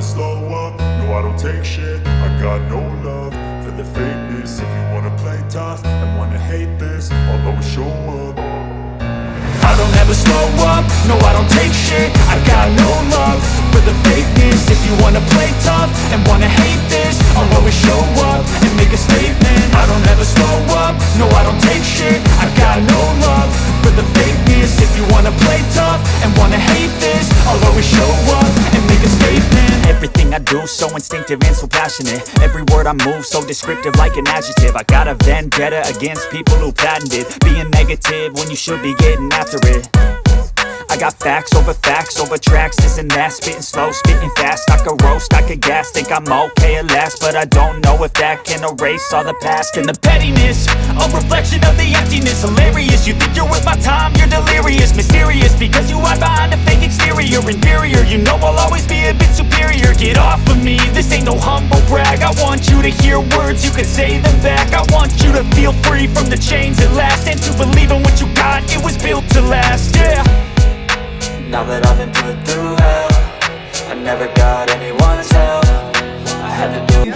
slow up, no I don't take shit. I got no love for the fakeness. If you wanna play tough and wanna hate this, I'll always show up. I don't ever slow up, no I don't take shit. I got no love for the fakeness. If you wanna play tough and wanna hate this, I'll always show up and make a statement. I don't ever slow up, no I don't take shit. I got no love for the fakeness. If you wanna play tough and wanna hate this, I'll always show up and make a statement. Everything I do so instinctive and so passionate. Every word I move so descriptive like an adjective. I got a vendetta against people who patented being negative when you should be getting after it. I got facts over tracks, this and that. Spitting slow, spitting fast. I could roast, I could gas. Think I'm okay at last, but I don't know if that can erase all the past. And the pettiness, a reflection of the emptiness. Hilarious, you think you're worth my time, you're delirious. Mysterious, because you hide behind a fake exterior. Inferior, you know I'll always be a bit superior. Get off of me, this ain't no humble brag. I want you to hear words, you can say them back. I want you to feel free from the chains at last, and to believe in what you got, it was built to last, yeah. Now that I've been put through hell, I never got anyone's help. I had to do